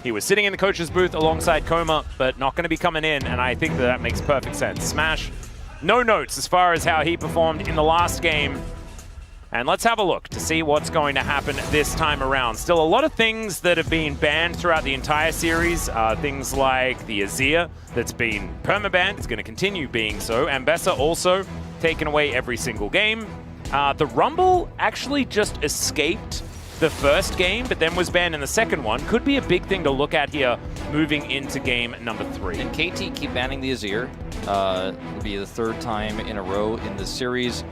He was sitting in the coach's booth alongside Coma, but not going to be coming in, and I think that makes perfect sense. Smash, no notes as far as how he performed in the last game. And let's have a look to see what's going to happen this time around. Still a lot of things that have been banned throughout the entire series. Things like the Azir that's been permabanned. It's going to continue being so. Ambessa also taken away every single game. The Rumble actually just escaped the first game, but then was banned in the second one. Could be a big thing to look at here moving into game number 3. And KT keep banning the Azir. It'll be the 3rd time in a row in this series.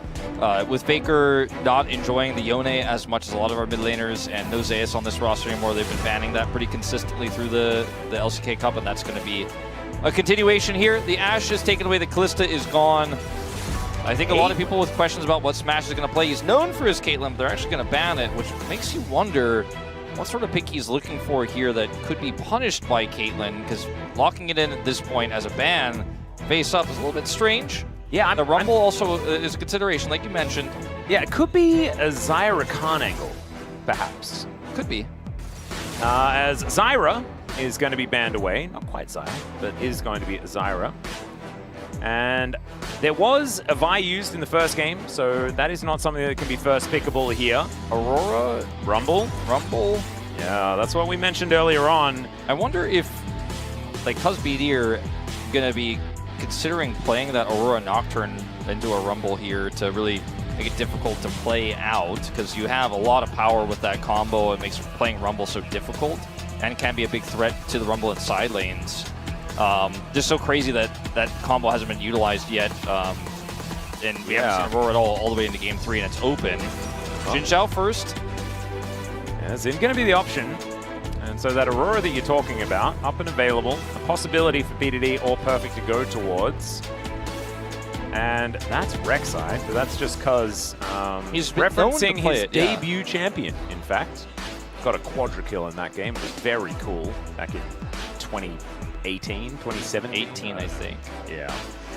With Faker not enjoying the Yone as much as a lot of our mid laners, and no Zeus on this roster anymore, they've been banning that pretty consistently through the LCK Cup, and that's going to be a continuation here. The Ashe is taken away, the Kalista is gone. I think a lot of people with questions about what Smash is going to play. He's known for his Caitlyn, but they're actually going to ban it, which makes you wonder what sort of pick he's looking for here that could be punished by Caitlyn, because locking it in at this point as a ban face up is a little bit strange. Yeah, the Rumble also is a consideration, like you mentioned. Yeah, it could be a Zyra Khan angle, perhaps. Could be. As Zyra is going to be banned away. Not quite Zyra, but is going to be Zyra. And there was a Vi used in the first game, so that is not something that can be first pickable here. Aurora, Rumble. Yeah, that's what we mentioned earlier on. I wonder if, like, cuz BD are going to be considering playing that Aurora Nocturne into a Rumble here to really make it difficult to play out, because you have a lot of power with that combo. It makes playing Rumble so difficult and can be a big threat to the Rumble in side lanes. Just so crazy that that combo hasn't been utilized yet, and we haven't seen Aurora at all the way into game 3, and it's open. Jin Zhao first. Yeah, Xin going to be the option. And so that Aurora that you're talking about, up and available, a possibility for BDD or Perfect to go towards. And that's Rek'Sai, but that's just because he's referencing his debut champion, in fact. Got a quadra kill in that game. It was very cool back in 2018, 2017? I think. Yeah.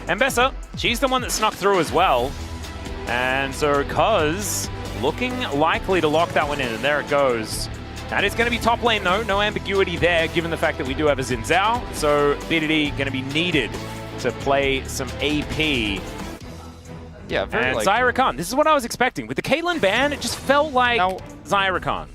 Ambessa, she's the one that snuck through as well. And so Cuz looking likely to lock that one in, and there it goes. That is going to be top lane, though. No ambiguity there, given the fact that we do have a Xin Zhao. So BDD going to be needed to play some AP. Yeah, very and Zyra Khan. This is what I was expecting. With the Caitlyn ban, it just felt like Zyra Khan.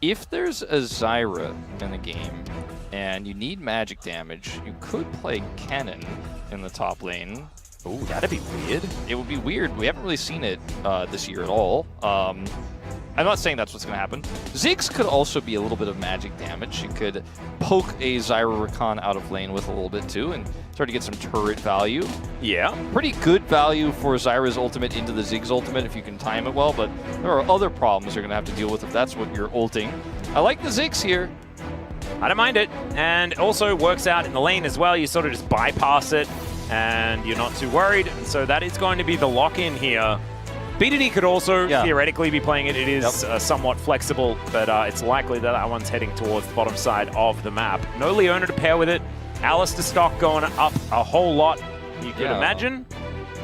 If there's a Zyra in the game and you need magic damage, you could play Kennen in the top lane. Ooh, that'd be weird. It would be weird. We haven't really seen it this year at all. I'm not saying that's what's going to happen. Ziggs could also be a little bit of magic damage. You could poke a Zyra Rakan out of lane with a little bit too and start to get some turret value. Yeah. Pretty good value for Zyra's ultimate into the Ziggs ultimate if you can time it well, but there are other problems you're going to have to deal with if that's what you're ulting. I like the Ziggs here. I don't mind it. And also works out in the lane as well. You sort of just bypass it and you're not too worried. And so that is going to be the lock-in here. BDD could also theoretically be playing it. It is somewhat flexible, but it's likely that that one's heading towards the bottom side of the map. No Leona to pair with it. Alistair stock going up a whole lot, you could imagine.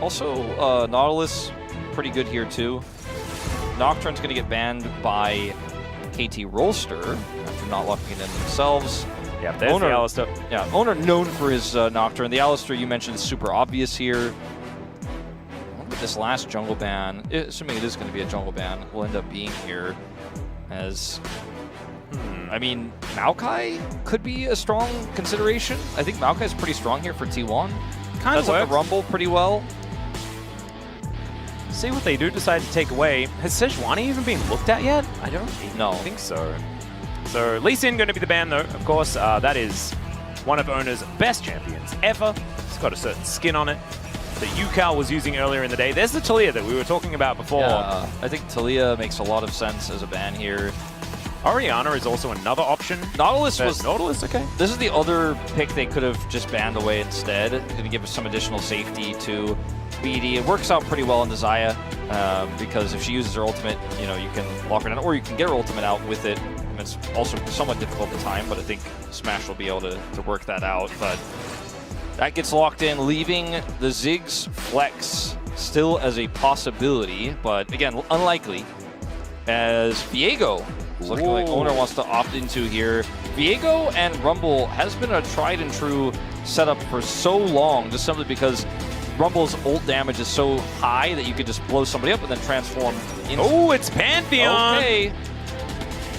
Also, Nautilus, pretty good here too. Nocturne's going to get banned by KT Rolster after not locking it in themselves. Yeah, there's the Alistair. Yeah, Oner known for his Nocturne. The Alistair you mentioned is super obvious here. This last jungle ban, assuming it is going to be a jungle ban, will end up being here as, I mean, Maokai could be a strong consideration. I think Maokai is pretty strong here for T1. Kind of works. The Rumble pretty well. See what they do decide to take away. Has Sejuani even been looked at yet? I don't think so. So Lee Sin going to be the ban though. Of course, that is one of Oner's best champions ever. It's got a certain skin on it that Yukal was using earlier in the day. There's the Talia that we were talking about before. Yeah, I think Talia makes a lot of sense as a ban here. Orianna is also another option. Nautilus was... Nautilus, okay. This is the other pick they could have just banned away instead. Going to give us some additional safety to BD. It works out pretty well into Xayah because if she uses her ultimate, you know, you can lock her down, or you can get her ultimate out with it. And it's also somewhat difficult to time, but I think Smash will be able to work that out. But that gets locked in, leaving the Ziggs flex still as a possibility, but again, unlikely, as Viego is looking like Oner wants to opt into here. Viego and Rumble has been a tried and true setup for so long, just simply because Rumble's ult damage is so high that you could just blow somebody up and then transform into... Oh, it's Pantheon! Okay.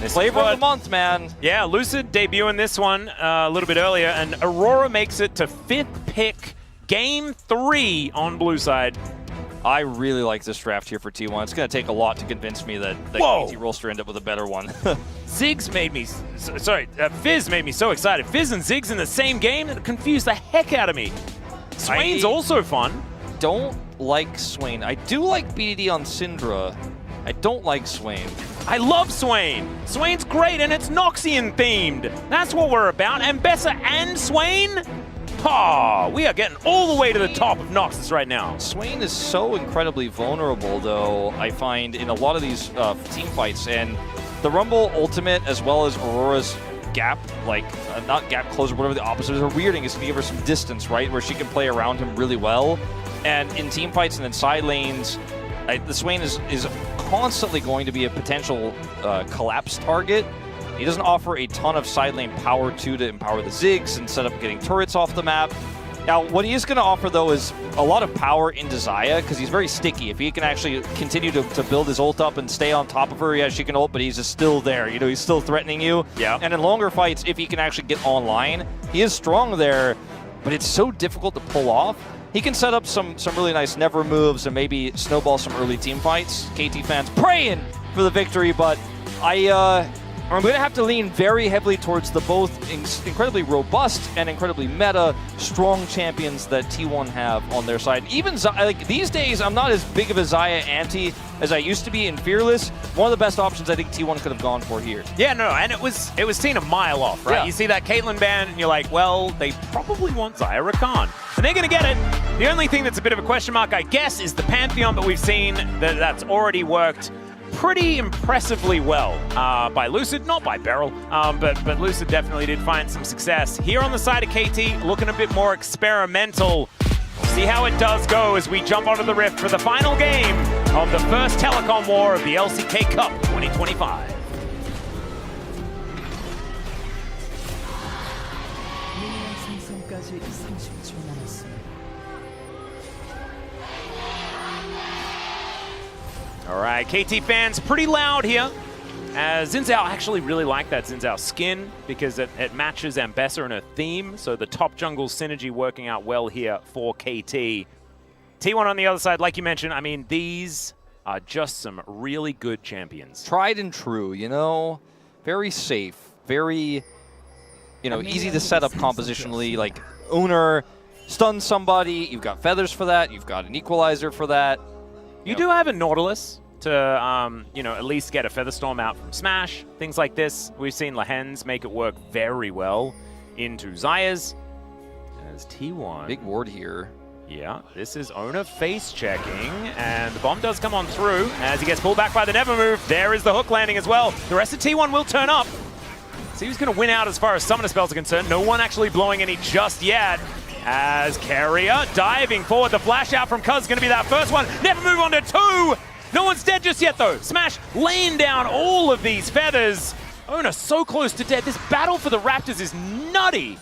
Flavor of the month, man. Yeah, Lucid debuting this one a little bit earlier, and Aurora makes it to 5th pick, Game 3 on blue side. I really like this draft here for T1. It's going to take a lot to convince me that KT Rolster end up with a better one. Ziggs made me... Fizz made me so excited. Fizz and Ziggs in the same game, that confused the heck out of me. Swain's also fun. Don't like Swain. I do like BDD on Syndra. I don't like Swain. I love Swain. Swain's great, and it's Noxian themed. That's what we're about. Ambessa and Swain? Oh, we are getting all the way to the top of Noxus right now. Swain is so incredibly vulnerable, though, I find, in a lot of these team fights. And the Rumble ultimate, as well as Aurora's gap, like, not gap closer, whatever the opposite is, her weirding is to give her some distance, right? Where she can play around him really well. And in team fights and in side lanes, the Swain is constantly going to be a potential collapse target. He doesn't offer a ton of side lane power to empower the Ziggs and set up getting turrets off the map. Now, what he is going to offer, though, is a lot of power into Xayah, because he's very sticky. If he can actually continue to build his ult up and stay on top of her, yeah, she can ult, but he's just still there. You know, he's still threatening you. Yeah. And in longer fights, if he can actually get online, he is strong there, but it's so difficult to pull off. He can set up some really nice never moves and maybe snowball some early team fights. KT fans praying for the victory, but I'm going to have to lean very heavily towards the both incredibly robust and incredibly meta, strong champions that T1 have on their side. Even like these days, I'm not as big of a Xayah anti as I used to be in Fearless. One of the best options I think T1 could have gone for here. Yeah, no, and it was seen a mile off, right? Yeah. You see that Caitlyn ban, and you're like, well, they probably want Xayah Rakan. And they're going to get it. The only thing that's a bit of a question mark, I guess, is the Pantheon, but we've seen that that's already worked pretty impressively well by Lucid, not by Beryl, but Lucid definitely did find some success. Here on the side of KT, looking a bit more experimental. We'll see how it does go as we jump onto the Rift for the final game of the first telecom war of the LCK Cup 2025. All right, KT fans pretty loud here. Xin Zhao actually really like that Xin Zhao skin because it matches Ambessa and her theme. So the top jungle synergy working out well here for KT. T1 on the other side, like you mentioned, I mean, these are just some really good champions. Tried and true, you know, very safe, very, you know, easy to set up compositionally. Like Oner stuns somebody, you've got feathers for that, you've got an equalizer for that. You do have a Nautilus to, you know, at least get a Featherstorm out from Smash. Things like this. We've seen Lahens make it work very well into Xayah's. As T1. Big ward here. Yeah, this is Oner face checking, and the bomb does come on through as he gets pulled back by the never move. There is the hook landing as well. The rest of T1 will turn up. See who's going to win out as far as summoner spells are concerned. No one actually blowing any just yet. As Keria diving forward, the flash out from Cuz is going to be that first one. Never move on to 2. No one's dead just yet though. Smash laying down all of these feathers. Oner so close to dead. This battle for the Raptors is nutty.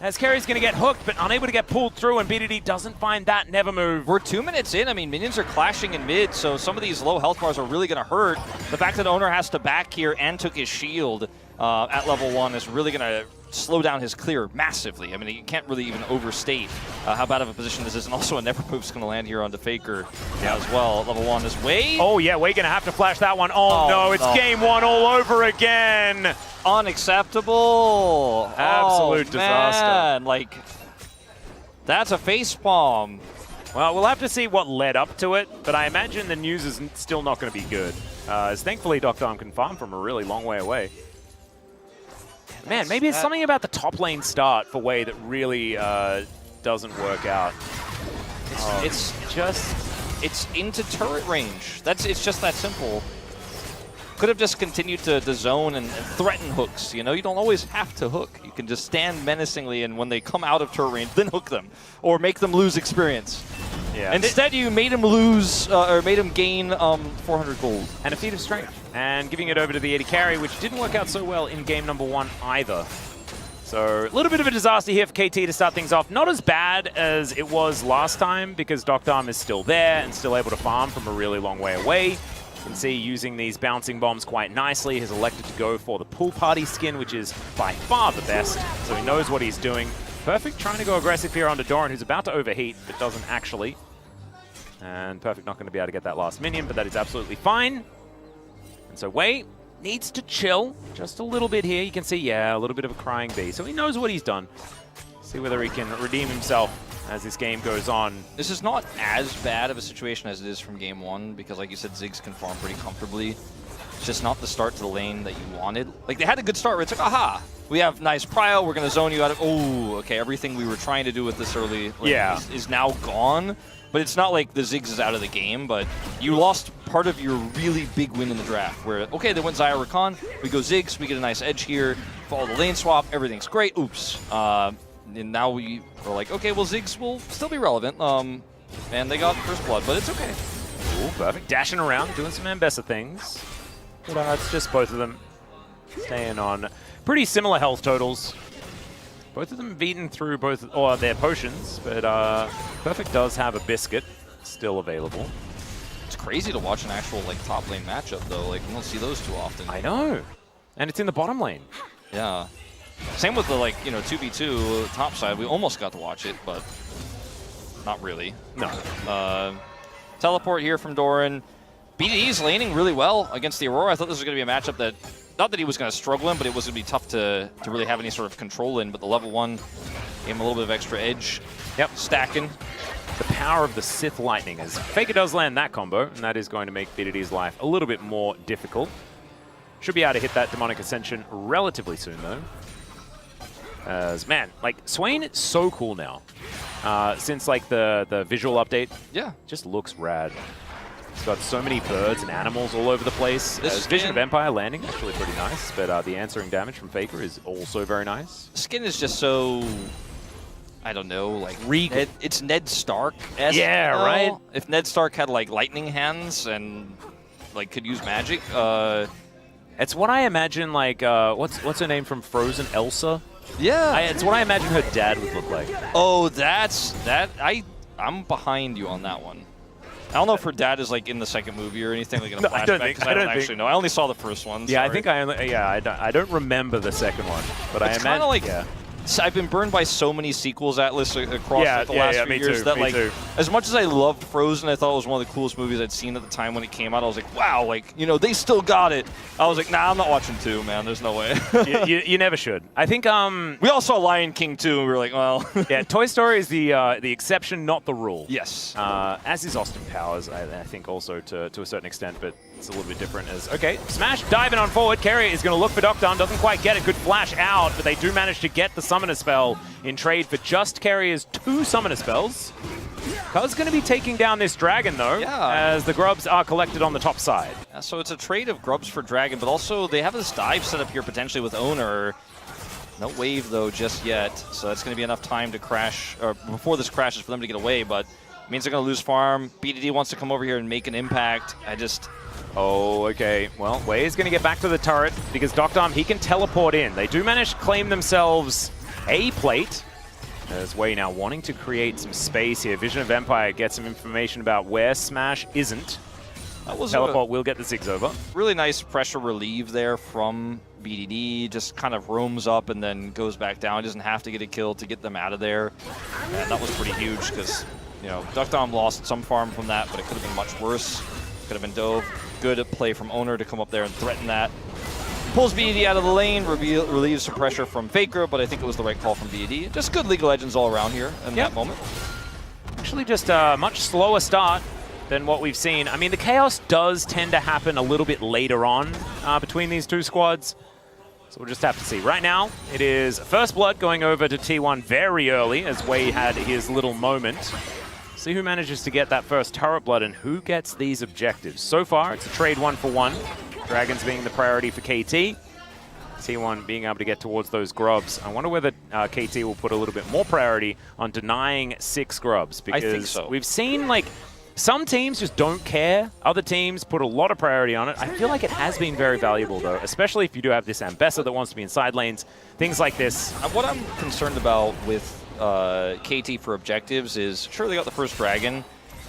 As Keria's going to get hooked, but unable to get pulled through, and BDD doesn't find that never move. We're 2 minutes in. I mean, minions are clashing in mid, so some of these low health bars are really going to hurt. The fact that Oner has to back here and took his shield at level 1 is really going to slow down his clear massively. I mean, you can't really even overstate how bad of a position this is. And also a never move's going to land here onto Faker as well. Level 1 is Wei. Oh yeah, Wei going to have to flash that one. Oh no, it's game 1 all over again. Unacceptable. Absolute disaster. Man. Like, that's a facepalm. Well, we'll have to see what led up to it, but I imagine the news is still not going to be good. As thankfully Dr. Arm can farm from a really long way away. Man, maybe it's something about the top lane start for Wei that really doesn't work out. It's into turret range. It's just that simple. Could have just continued to zone and threaten hooks. You know, you don't always have to hook. You can just stand menacingly, and when they come out of turret range, then hook them or make them lose experience. Yeah. Instead, you made him lose, or made him gain 400 gold. And a feat of strength. And giving it over to the AD carry, which didn't work out so well in game number 1 either. So a little bit of a disaster here for KT to start things off. Not as bad as it was last time, because Dr. is still there and still able to farm from a really long way away. You can see using these bouncing bombs quite nicely. Has elected to go for the pool party skin, which is by far the best. So he knows what he's doing. Perfect trying to go aggressive here onto Doran, who's about to overheat, but doesn't actually. And Perfect not going to be able to get that last minion, but that is absolutely fine. And so Wei needs to chill just a little bit here. You can see, yeah, a little bit of a crying bee. So he knows what he's done. See whether he can redeem himself as this game goes on. This is not as bad of a situation as it is from game 1, because like you said, Ziggs can farm pretty comfortably. It's just not the start to the lane that you wanted. Like, they had a good start where it's like, aha, we have nice prio, we're going to zone you out of, oh, okay, everything we were trying to do with this early lane is now gone. But it's not like the Ziggs is out of the game, but you lost part of your really big win in the draft, where, okay, they went Zyra Rakan, we go Ziggs, we get a nice edge here, follow the lane swap, everything's great, oops. And now we are like, okay, well, Ziggs will still be relevant, and they got first blood, but it's okay. Ooh, perfect. Dashing around, doing some Ambessa things. But it's just both of them staying on pretty similar health totals. Both of them beaten through both their potions, but Perfect does have a biscuit still available. It's crazy to watch an actual like top lane matchup though. Like, we don't see those too often. I know, and it's in the bottom lane. Yeah. Same with the 2v2 top side. We almost got to watch it, but not really. No. Teleport here from Doran. BDD's laning really well against the Aurora. I thought this was going to be a matchup that, not that he was going to struggle in, but it was going to be tough to really have any sort of control in. But the level 1 gave him a little bit of extra edge. Yep. Stacking. The power of the Sith Lightning, as Faker does land that combo, and that is going to make BDD's life a little bit more difficult. Should be able to hit that Demonic Ascension relatively soon, though. As, man, like, Swain is so cool now. Since, like, the visual update. Yeah. Just looks rad. It's got so many birds and animals all over the place. This Vision of Empire landing, actually pretty nice, but the answering damage from Faker is also very nice. Skin is just so, I don't know, like, regal. It's Ned Stark. Yeah, right? If Ned Stark had, like, lightning hands and, like, could use magic. It's what I imagine, like, what's her name from Frozen? Elsa? Yeah. It's what I imagine her dad would look like. Oh, I'm behind you on that one. I don't know if her dad is like in the second movie or anything, like in a flashback. I don't actually know. I only saw the first one. Yeah, sorry. I don't remember the second one, but I imagine. Like, yeah. I've been burned by so many sequels, Atlas, across the last few years that, like, as much as I loved Frozen, I thought it was one of the coolest movies I'd seen at the time when it came out. I was like, wow, like, they still got it. I was like, nah, I'm not watching 2, man. There's no way. you never should. I think we all saw Lion King 2, and we were like, well. Yeah, Toy Story is the exception, not the rule. Yes. As is Austin Powers, I think, also to a certain extent, but it's a little bit different. As okay, Smash diving on forward. Keria is going to look for Doctor, doesn't quite get it. Good flash out, but they do manage to get the summoner spell in trade for just Keria's 2 summoner spells. Cuz going to be taking down this dragon though, as the grubs are collected on the top side. Yeah, so it's a trade of grubs for dragon, but also they have this dive set up here potentially with Oner. No wave though just yet, so that's going to be enough time to crash, or before this crashes for them to get away, but it means they're going to lose farm. BDD wants to come over here and make an impact. Oh, okay. Well, Wei is going to get back to the turret because Dr. he can teleport in. They do manage to claim themselves a plate. As Wei now wanting to create some space here. Vision of Empire gets some information about where Smash isn't. Teleport will get the Ziggs over. Really nice pressure relieve there from BDD. Just kind of roams up and then goes back down. He doesn't have to get a kill to get them out of there. And that was pretty huge because, Dr. lost some farm from that, but it could have been much worse. Could have been dove. Good play from Oner to come up there and threaten that. Pulls BDD out of the lane, relieves some pressure from Faker, but I think it was the right call from BDD. Just good League of Legends all around here in that moment. Actually just a much slower start than what we've seen. I mean, the chaos does tend to happen a little bit later on between these 2 squads. So we'll just have to see. Right now, it is First Blood going over to T1 very early as Wei had his little moment. See who manages to get that first turret blood and who gets these objectives. So far, it's a trade 1-for-1. Dragons being the priority for KT. T1 being able to get towards those grubs. I wonder whether KT will put a little bit more priority on denying 6 grubs, because I think so. We've seen like some teams just don't care. Other teams put a lot of priority on it. I feel like it has been very valuable though, especially if you do have this Ambessa that wants to be in side lanes, things like this. What I'm concerned about with KT for objectives is, sure, they got the first dragon,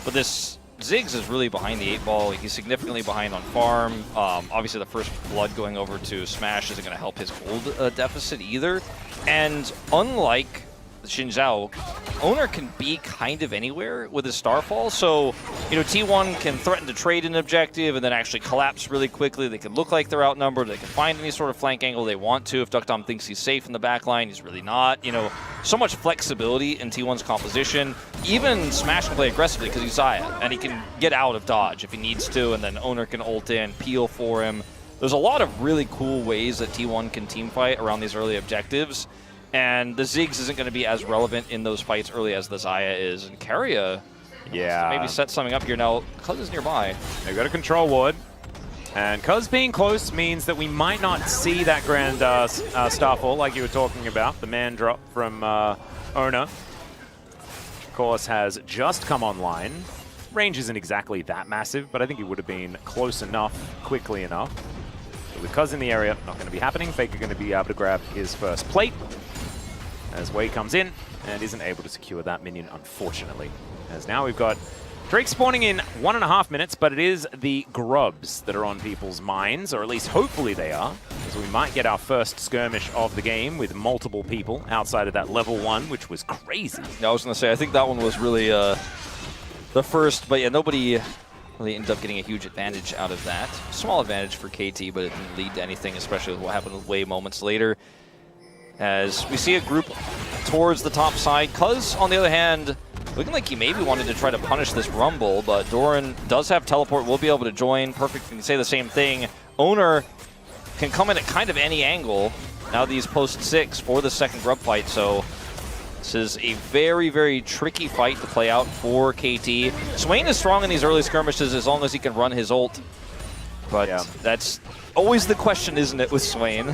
but this Ziggs is really behind the 8-ball. He's significantly behind on farm. Obviously, the first blood going over to Smash isn't going to help his gold deficit either. And unlike Xinzhao, Oner can be kind of anywhere with his Starfall. So, you know, T1 can threaten to trade an objective and then actually collapse really quickly. They can look like they're outnumbered. They can find any sort of flank angle they want to. If Duckdom thinks he's safe in the backline, he's really not. You know, so much flexibility in T1's composition. Even Smash can play aggressively because he's Xayah, and he can get out of dodge if he needs to, and then Oner can ult in, peel for him. There's a lot of really cool ways that T1 can teamfight around these early objectives. And the Ziggs isn't going to be as relevant in those fights early as the Xayah is. And Keria maybe set something up here. Now, Cuz is nearby. They've got a control ward. And Cuz being close means that we might not see that grand Starfall like you were talking about. The man drop from Oner. Of course, has just come online. Range isn't exactly that massive, but I think he would have been close enough, quickly enough. But with Cuz in the area, not going to be happening. Faker going to be able to grab his first plate as Wei comes in and isn't able to secure that minion, unfortunately. As now we've got Drake spawning in 1.5 minutes, but it is the grubs that are on people's minds, or at least hopefully they are, as we might get our first skirmish of the game with multiple people outside of that level 1, which was crazy. Yeah, I was going to say, I think that one was really the first, but yeah, nobody really ended up getting a huge advantage out of that. Small advantage for KT, but it didn't lead to anything, especially with what happened with Wei moments later. As we see a group towards the top side. Cuz, on the other hand, looking like he maybe wanted to try to punish this Rumble, but Doran does have teleport, will be able to join. Perfect can say the same thing. Oner can come in at kind of any angle now that he's post 6 for the second grub fight, so this is a very, very tricky fight to play out for KT. Swain is strong in these early skirmishes as long as he can run his ult, but that's always the question, isn't it, with Swain?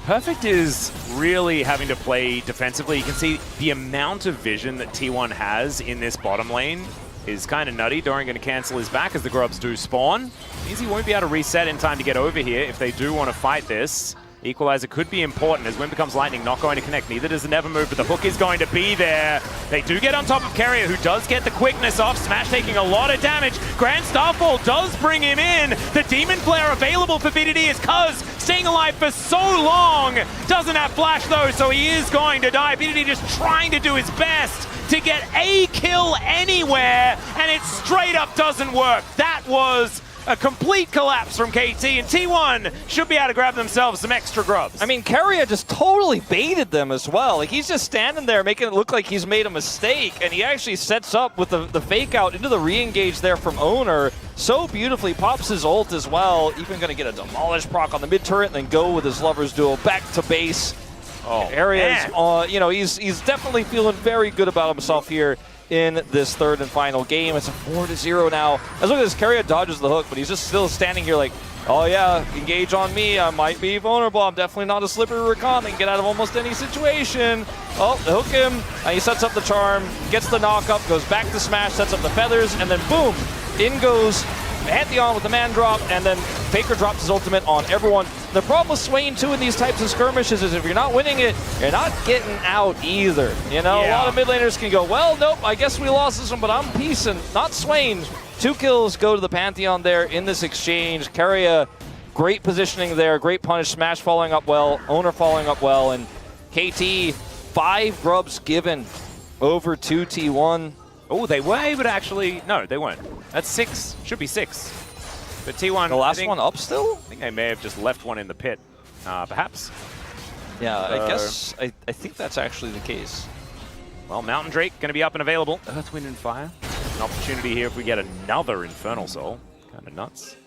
Perfect is really having to play defensively. You can see the amount of vision that T1 has in this bottom lane is kind of nutty. Doran going to cancel his back as the grubs do spawn. Means he won't be able to reset in time to get over here if they do want to fight this. Equalizer could be important as Wind becomes lightning, not going to connect. Neither does the Never Move, but the hook is going to be there. They do get on top of Keria, who does get the quickness off. Smash taking a lot of damage. Grand Starfall does bring him in. The Demon Flare available for VDD is Cuz staying alive for so long. Doesn't have flash though, so he is going to die. VDD just trying to do his best to get a kill anywhere, and it straight up doesn't work. That was a complete collapse from KT, and T1 should be able to grab themselves some extra grubs. I mean, Keria just totally baited them as well. Like, he's just standing there making it look like he's made a mistake, and he actually sets up with the fake out into the re-engage there from Oner. So beautifully, pops his ult as well. Even going to get a Demolish proc on the mid-turret and then go with his Lover's Duel back to base. Areas, you know, he's definitely feeling very good about himself here in this third and final game. It's a 4-0 now. As look at this, Keria dodges the hook, but he's just still standing here like, oh yeah, engage on me, I might be vulnerable, I'm definitely not a slippery Rakan, they can get out of almost any situation. Oh, they hook him, and he sets up the charm, gets the knock up, goes back to Smash, sets up the feathers, and then boom, in goes Pantheon with the man drop, and then Faker drops his ultimate on everyone. The problem with Swain, too, in these types of skirmishes is if you're not winning it, you're not getting out either. You know, a lot of mid laners can go, well, nope, I guess we lost this one, but I'm peacing. Not Swain. 2 kills go to the Pantheon there in this exchange. Keria, great positioning there, great punish. Smash following up well, Oner following up well, and KT, 5 grubs given over to T1. Oh, they were able to actually... No, they weren't. That's 6. Should be 6. But T1... The last one up still? I think they may have just left one in the pit, perhaps. Yeah, I guess... I think that's actually the case. Well, Mountain Drake going to be up and available. Earth, Wind, and Fire. An opportunity here if we get another Infernal Soul. Kind of nuts.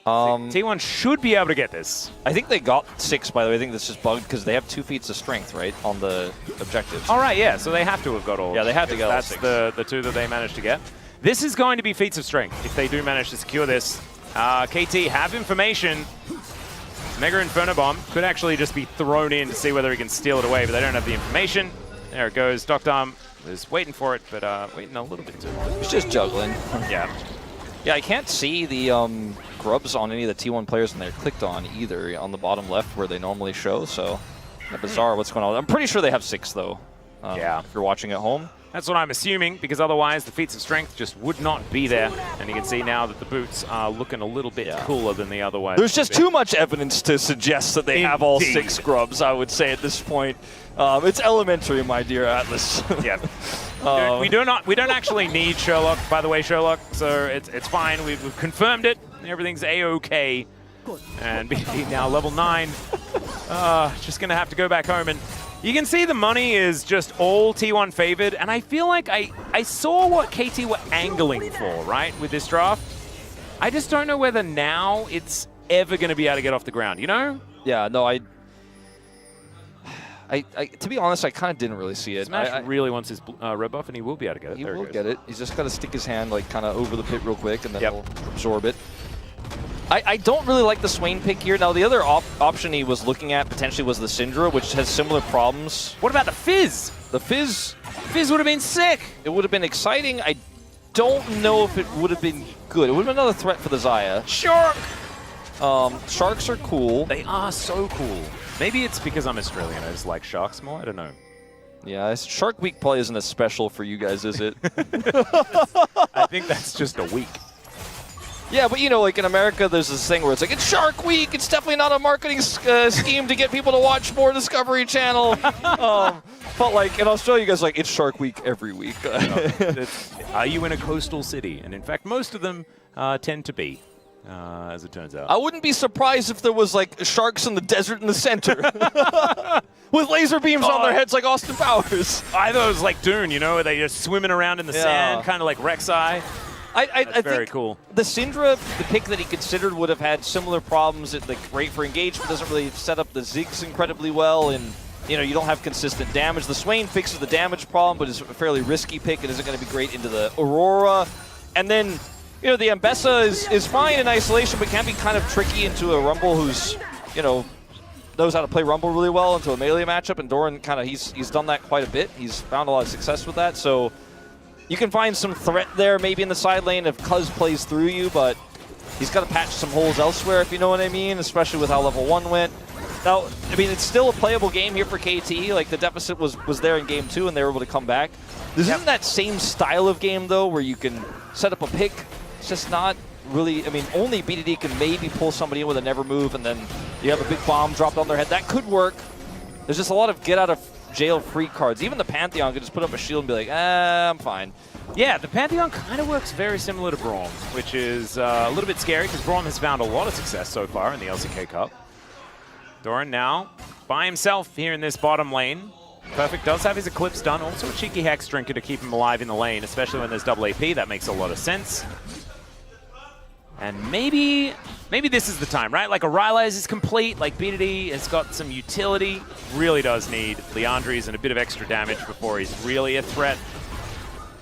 T1 should be able to get this. I think they got 6, by the way. I think this is bugged because they have 2 feats of strength, right, on the objectives. All right, yeah. So they have to have got all. Yeah, they had to get all 6. That's the 2 that they managed to get. This is going to be feats of strength if they do manage to secure this. KT have information. Mega Inferno Bomb could actually just be thrown in to see whether he can steal it away, but they don't have the information. There it goes. Doctor is waiting for it, but waiting a little bit too long. He's just juggling. Yeah. Yeah, I can't see the grubs on any of the T1 players when they're clicked on either on the bottom left where they normally show, so bizarre what's going on. I'm pretty sure they have 6 though. Yeah. If you're watching at home. That's what I'm assuming, because otherwise the feats of strength just would not be there. And you can see now that the boots are looking a little bit cooler than the other way. There's just too much evidence to suggest that they have all 6 grubs, I would say, at this point. It's elementary, my dear Atlas. Yeah. We don't actually need Sherlock, by the way, Sherlock. So it's fine. We've confirmed it. Everything's A-OK. And BD now level 9. Just gonna have to go back home. And you can see the money is just all T1 favored, and I feel like I saw what KT were angling for, right, with this draft. I just don't know whether now it's ever going to be able to get off the ground, you know? Yeah, no, I to be honest, I kind of didn't really see it. Smash really wants his red buff, and he will be able to get it. He will get it. He's just got to stick his hand like kind of over the pit real quick, and then he'll absorb it. I don't really like the Swain pick here. Now, the other option he was looking at potentially was the Syndra, which has similar problems. What about the Fizz? The Fizz? Fizz would have been sick. It would have been exciting. I don't know if it would have been good. It would have been another threat for the Xayah. Shark! Sharks are cool. They are so cool. Maybe it's because I'm Australian. I just like sharks more. I don't know. Yeah, Shark Week probably isn't as special for you guys, is it? I think that's just a week. Yeah, but you know, like in America, there's this thing where it's like, it's Shark Week. It's definitely not a marketing scheme to get people to watch more Discovery Channel. But like in Australia, you guys are like, it's Shark Week every week. Are you in a coastal city? And in fact, most of them tend to be, as it turns out. I wouldn't be surprised if there was like sharks in the desert in the center. With laser beams on their heads like Austin Powers. I thought it was like Dune, you know, where they're just swimming around in the sand, kind of like Rek'Sai. I think very cool. The Syndra, the pick that he considered, would have had similar problems. Like rate for engagement doesn't really set up the Ziggs incredibly well, and you know you don't have consistent damage. The Swain fixes the damage problem, but is a fairly risky pick. It isn't going to be great into the Aurora, and then you know the Ambessa is fine in isolation, but can be kind of tricky into a Rumble who's knows how to play Rumble really well into a melee matchup. And Doran kind of he's done that quite a bit. He's found a lot of success with that. So. You can find some threat there maybe in the side lane if Cuz plays through you, but he's got to patch some holes elsewhere, if you know what I mean, especially with how level 1 went. Now, I mean, it's still a playable game here for KT. Like, the deficit was there in Game 2, and they were able to come back. This isn't that same style of game, though, where you can set up a pick. It's just not really, I mean, only BDD can maybe pull somebody in with a never move, and then you have a big bomb dropped on their head. That could work. There's just a lot of get-out-of-jail-free cards. Even the Pantheon could just put up a shield and be like, I'm fine. Yeah, the Pantheon kind of works very similar to Braum, which is a little bit scary because Braum has found a lot of success so far in the LCK Cup. Doran now by himself here in this bottom lane. Perfect does have his Eclipse done. Also a cheeky Hex Drinker to keep him alive in the lane, especially when there's double AP. That makes a lot of sense. And maybe this is the time, right? Like, Arylize is complete. Like, BDD has got some utility. Really does need Leandries and a bit of extra damage before he's really a threat.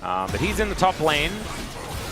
But he's in the top lane.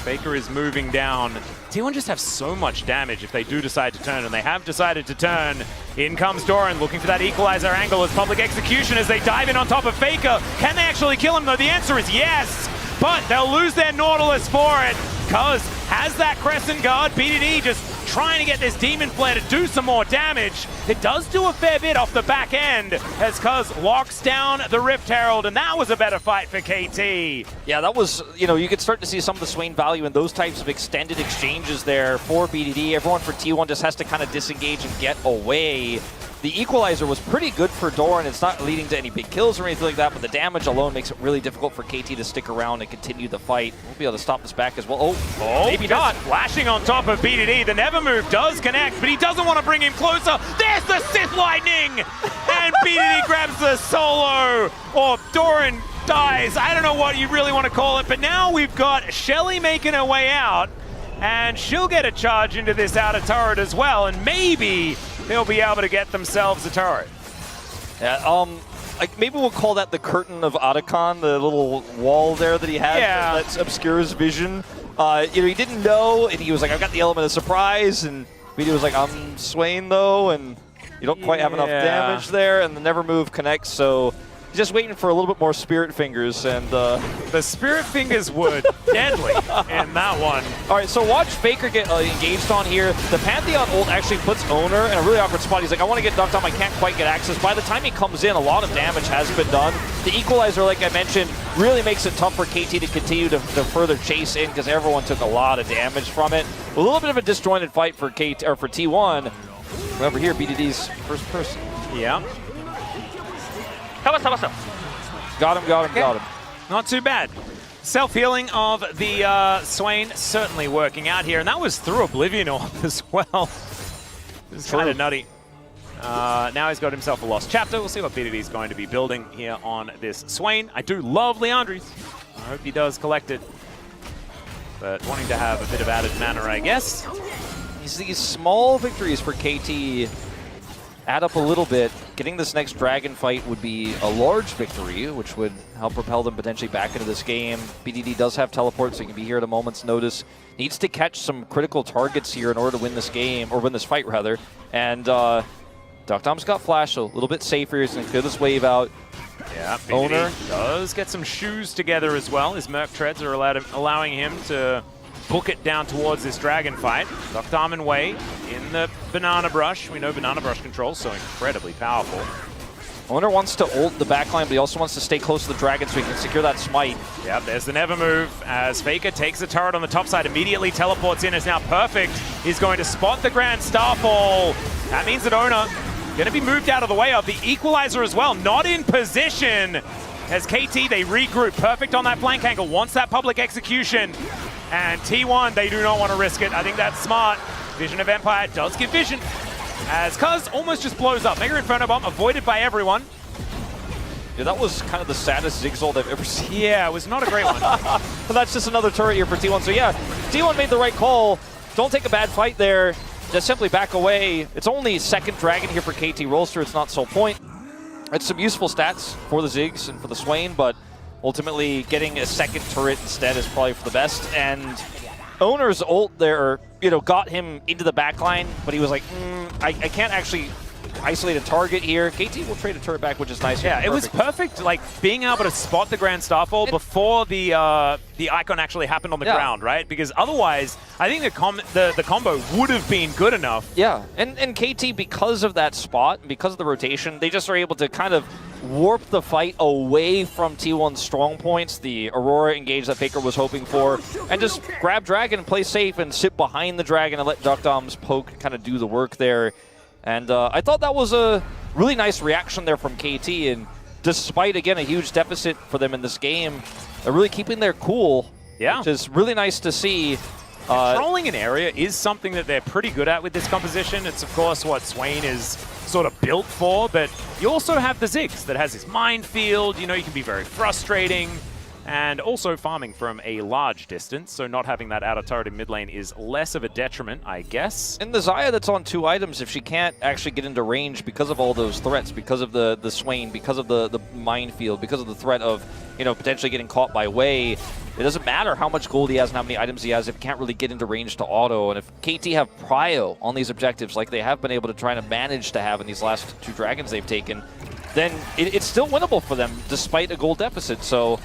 Faker is moving down. T1 just have so much damage if they do decide to turn, and they have decided to turn. In comes Doran, looking for that equalizer angle as Public Execution as they dive in on top of Faker. Can they actually kill him, though? The answer is yes, but they'll lose their Nautilus for it. Cuz has that Crescent Guard. BDD just trying to get this Demon Flare to do some more damage. It does do a fair bit off the back end as Cuz locks down the Rift Herald, and that was a better fight for KT. Yeah, that was, you know, you could start to see some of the Swain value in those types of extended exchanges there for BDD. Everyone for T1 just has to kind of disengage and get away. The equalizer was pretty good for Doran. It's not leading to any big kills or anything like that, but the damage alone makes it really difficult for KT to stick around and continue the fight. We'll be able to stop this back as well. Oh, maybe not. Flashing on top of BDD. The Never Move does connect, but he doesn't want to bring him closer. There's the Sith Lightning! And BDD grabs the solo. Or Doran dies. I don't know what you really want to call it, but now we've got Shelly making her way out, and she'll get a charge into this outer turret as well, and maybe they'll be able to get themselves a turret. Yeah, like maybe we'll call that the curtain of Otacon, the little wall there that he had that obscures vision. You know, he didn't know, and he was like, I've got the element of surprise, and BDD was like, I'm Swain though, and you don't quite have enough damage there, and the never move connects, so he's just waiting for a little bit more Spirit Fingers, and the Spirit Fingers were deadly in that one. All right, so watch Faker get engaged on here. The Pantheon ult actually puts Oner in a really awkward spot. He's like, I want to get ducked on, I can't quite get access. By the time he comes in, a lot of damage has been done. The equalizer, like I mentioned, really makes it tough for KT to continue to further chase in because everyone took a lot of damage from it. A little bit of a disjointed fight for KT or for T1. Remember here, BDD's first person. Yeah. Got him. Not too bad. Self-healing of the Swain certainly working out here, and that was through Oblivion Orb as well. This is kind of nutty. Now he's got himself a lost chapter. We'll see what BDD is going to be building here on this Swain. I do love Leandri's. I hope he does collect it. But wanting to have a bit of added mana, I guess. These small victories for KT add up a little bit. Getting this next dragon fight would be a large victory, which would help propel them potentially back into this game. BDD does have teleport, so he can be here at a moment's notice. Needs to catch some critical targets here in order to win this game, or win this fight rather. And Duckdom's got flash, so a little bit safer. He's going to clear this wave out. Yeah, Oner does get some shoes together as well. His Merc Treads are allowing him to book it down towards this dragon fight. Duckdom and Wei in the Banana Brush. We know Banana Brush control, so incredibly powerful. Oner wants to ult the backline, but he also wants to stay close to the dragon so he can secure that smite. Yeah, there's the never move as Faker takes the turret on the top side, immediately teleports in, is now perfect. He's going to spot the Grand Starfall. That means that Oner going to be moved out of the way of the equalizer as well, not in position. As KT, they regroup, perfect on that flank angle, wants that public execution. And T1, they do not want to risk it. I think that's smart. Vision of Empire does give vision. As Cuz almost just blows up. Mega Inferno Bomb avoided by everyone. Yeah, that was kind of the saddest Ziggs ult I've ever seen. Yeah, it was not a great one. But that's just another turret here for T1. So yeah, T1 made the right call. Don't take a bad fight there. Just simply back away. It's only second dragon here for KT Rolster. It's not sole point. It's some useful stats for the Ziggs and for the Swain, but ultimately getting a second turret instead is probably for the best. And Oner's ult there, got him into the backline, but he was like, I can't actually isolate a target here. KT will trade a turret back, which is nice. Yeah, it was perfect, like being able to spot the Grand Starfall before the icon actually happened on the ground, right? Because otherwise, I think the combo would have been good enough. Yeah, and KT, because of that spot, because of the rotation, they just are able to kind of warp the fight away from T1's strong points, the Aurora engage that Faker was hoping for, and just grab Dragon and play safe and sit behind the Dragon and let Duckdom's poke kind of do the work there. And I thought that was a really nice reaction there from KT, and despite, again, a huge deficit for them in this game, they're really keeping their cool, which is really nice to see. Controlling an area is something that they're pretty good at with this composition. It's, of course, what Swain is sort of built for, but you also have the Ziggs that has this minefield. You can be very frustrating. And also farming from a large distance, so not having that outer turret in mid lane is less of a detriment, I guess. And the Xayah that's on 2 items, if she can't actually get into range because of all those threats, because of the Swain, because of the minefield, because of the threat of potentially getting caught by Wei, it doesn't matter how much gold he has and how many items he has if he can't really get into range to auto. And if KT have prio on these objectives like they have been able to try to manage to have in these last 2 dragons they've taken, then it's still winnable for them despite a gold deficit. So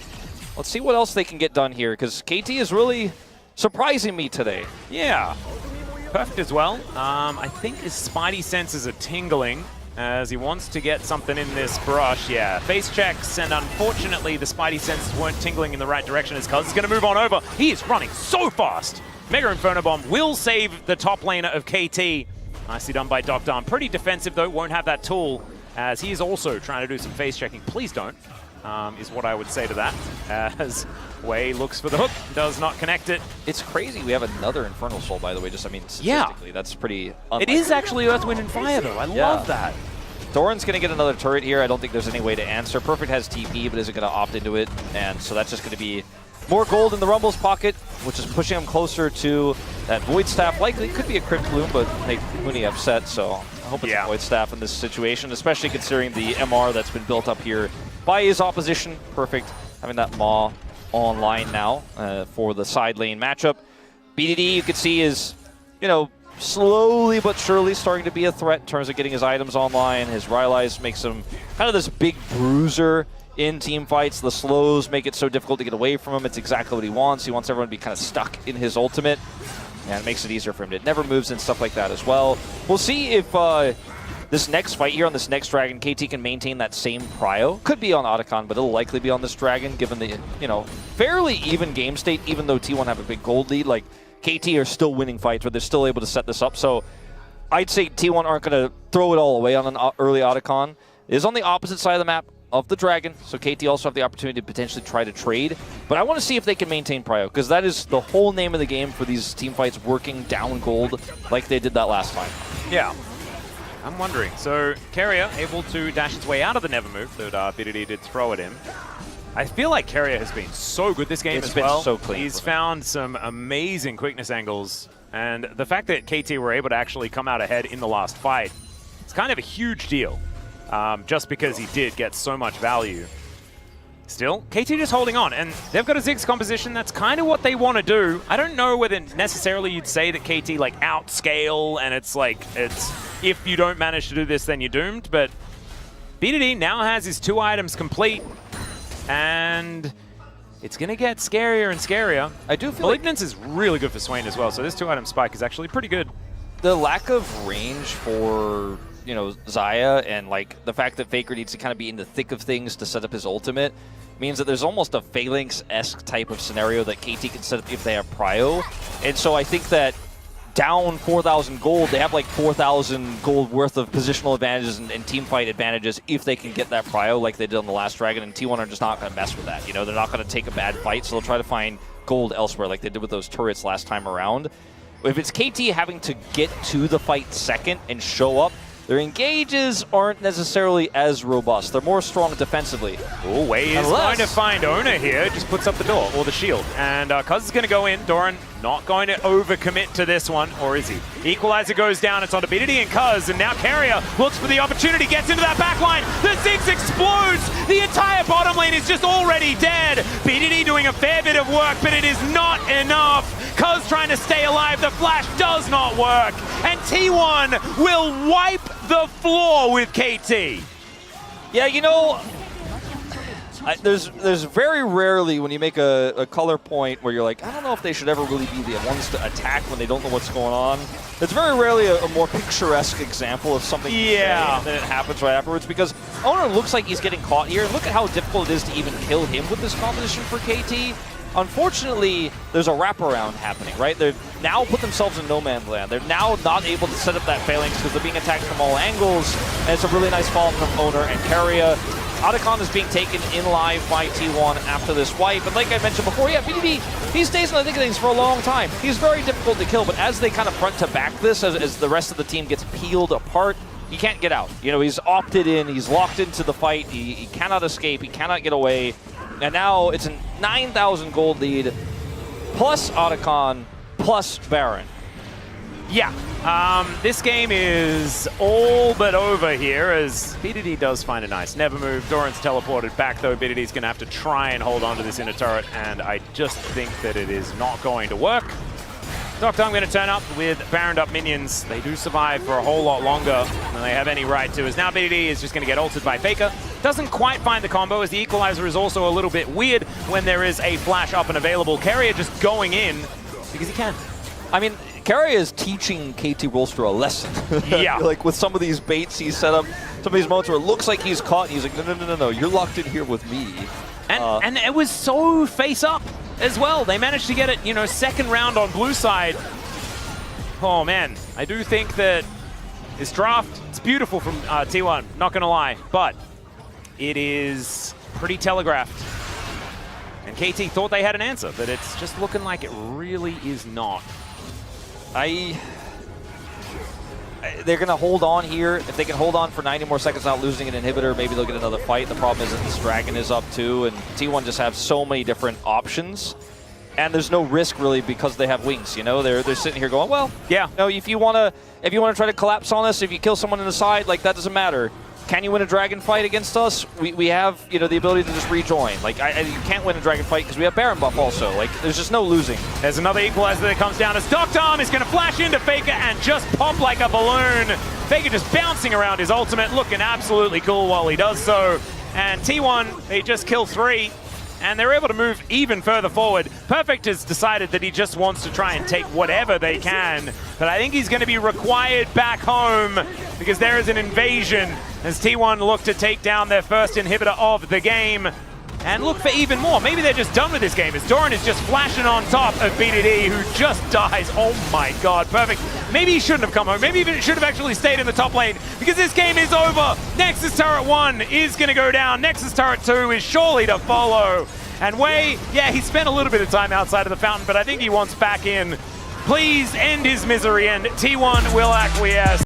let's see what else they can get done here, because KT is really surprising me today. Yeah, perfect as well. I think his Spidey senses are tingling as he wants to get something in this brush. Yeah, face checks, and unfortunately the Spidey senses weren't tingling in the right direction as Cuz is going to move on over. He is running so fast. Mega Inferno Bomb will save the top laner of KT. Nicely done by Duckdom. Pretty defensive though, won't have that tool as he is also trying to do some face checking. Please don't. Is what I would say to that, as Wei looks for the hook, does not connect it. It's crazy we have another Infernal Soul, by the way, statistically, that's pretty unlikely. It is actually Earth, Wind, and Fire, though. I love that. Doran's going to get another turret here. I don't think there's any way to answer. Perfect has TP, but isn't going to opt into it, and so that's just going to be more gold in the Rumble's pocket, which is pushing him closer to that Void Staff. Likely could be a Crypt Bloom, but make Mooney upset, so I hope it's a Void Staff in this situation, especially considering the MR that's been built up here by his opposition. Perfect having that Maw online now for the side lane matchup. BDD, you can see, is, slowly but surely starting to be a threat in terms of getting his items online. His Rylai's makes him kind of this big bruiser in team fights. The slows make it so difficult to get away from him. It's exactly what he wants. He wants everyone to be kind of stuck in his ultimate, and it makes it easier for him to never moves and stuff like that as well. We'll see if this next fight here on this next dragon, KT can maintain that same prio. Could be on Otacon, but it'll likely be on this dragon, given the, you know, fairly even game state, even though T1 have a big gold lead. Like, KT are still winning fights, but they're still able to set this up. So I'd say T1 aren't going to throw it all away on an early Otacon. It is on the opposite side of the map of the dragon, so KT also have the opportunity to potentially try to trade. But I want to see if they can maintain prio, because that is the whole name of the game for these team fights, working down gold like they did that last time. Yeah. I'm wondering. So, Keria able to dash his way out of the never move that BDD did throw at him. I feel like Keria has been so good this game as well. So clean. He's found some amazing quickness angles, and the fact that KT were able to actually come out ahead in the last fight, it's kind of a huge deal, just because he did get so much value. Still, KT just holding on, and they've got a Ziggs composition. That's kind of what they want to do. I don't know whether necessarily you'd say that KT like outscale, and it's like, it's if you don't manage to do this, then you're doomed. But BDD now has his 2 items complete, and it's going to get scarier and scarier. I do feel Malignance is really good for Swain as well, so this 2-item spike is actually pretty good. The lack of range for, you know, Xayah, and like the fact that Faker needs to kind of be in the thick of things to set up his ultimate means that there's almost a Phalanx-esque type of scenario that KT can set up if they have prio. And so I think that down 4,000 gold, they have like 4,000 gold worth of positional advantages and team fight advantages if they can get that prio like they did on the last dragon, and T1 are just not going to mess with that. You know, they're not going to take a bad fight, so they'll try to find gold elsewhere like they did with those turrets last time around. If it's KT having to get to the fight second and show up, their engages aren't necessarily as robust. They're more strong defensively. Oh, Wei is going to find Oner here. Just puts up the door, or the shield. And Cuz is going to go in. Doran not going to overcommit to this one, or is he? Equalizer goes down. It's onto BDD and Cuz, and now Keria looks for the opportunity, gets into that back line. The Ziggs explodes. The entire bottom lane is just already dead. BDD doing a fair bit of work, but it is not enough. Cuz trying to stay alive. The flash does not work. And T1 will wipe the floor with KT. Yeah, you know, there's very rarely when you make a color point where you're like, I don't know if they should ever really be the ones to attack when they don't know what's going on. It's very rarely a more picturesque example of something and then it happens right afterwards, because Oner looks like he's getting caught here. Look at how difficult it is to even kill him with this composition for KT. Unfortunately, there's a wraparound happening, right? They've now put themselves in no man's land. They're now not able to set up that Phalanx because they're being attacked from all angles, and it's a really nice fall from Oner and Keria. Otacon is being taken in live by T1 after this wipe, and like I mentioned before, yeah, BDD, he stays in the thick of things for a long time. He's very difficult to kill, but as they kind of front to back this, as the rest of the team gets peeled apart, he can't get out. You know, he's opted in, he's locked into the fight, he cannot escape, he cannot get away. And now it's a 9,000 gold lead, plus Otacon, plus Baron. Yeah, this game is all but over here, as BDD does find a nice never move. Doran's teleported back, though. BDD's going to have to try and hold on to this inner turret, and I just think that it is not going to work. Dr. I'm going to turn up with Baroned up minions. They do survive for a whole lot longer than they have any right to, as now BDD is just going to get ulted by Faker. Doesn't quite find the combo, as the equalizer is also a little bit weird when there is a flash up and available. Keria just going in because he can. I mean, Keria is teaching KT Rolster a lesson. Yeah. Like with some of these baits he's set up, some of these moments where it looks like he's caught, and he's like, no, you're locked in here with me. And it was so face up as well. They managed to get it, you know, second round on blue side. Oh man, I do think that this draft, it's beautiful from T1, not gonna lie, but it is pretty telegraphed. And KT thought they had an answer, but it's just looking like it really is not. They're going to hold on here. If they can hold on for 90 more seconds without losing an inhibitor, maybe they'll get another fight. The problem is that this dragon is up too, and T1 just have so many different options. And there's no risk really because they have wings, you know? They're sitting here going, well, yeah, no, if you want to try to collapse on us, if you kill someone in the side, like that doesn't matter. can you win a dragon fight against us? We have, you know, the ability to just rejoin. Like, you can't win a dragon fight because we have Baron buff also. Like, there's just no losing. There's another equalizer that comes down as Dr. Arm is going to flash into Faker and just pop like a balloon. Faker just bouncing around his ultimate, looking absolutely cool while he does so. And T1, they just kill 3. And they're able to move even further forward. Perfect has decided that he just wants to try and take whatever they can. But I think he's going to be required back home because there is an invasion as T1 look to take down their first inhibitor of the game. And look for even more. Maybe they're just done with this game as Doran is just flashing on top of BDD, who just dies. Oh my god, Perfect. Maybe he shouldn't have come home. Maybe he should have actually stayed in the top lane because this game is over. Nexus Turret 1 is going to go down. Nexus Turret 2 is surely to follow. And Wei, yeah, he spent a little bit of time outside of the fountain, but I think he wants back in. Please end his misery, and T1 will acquiesce.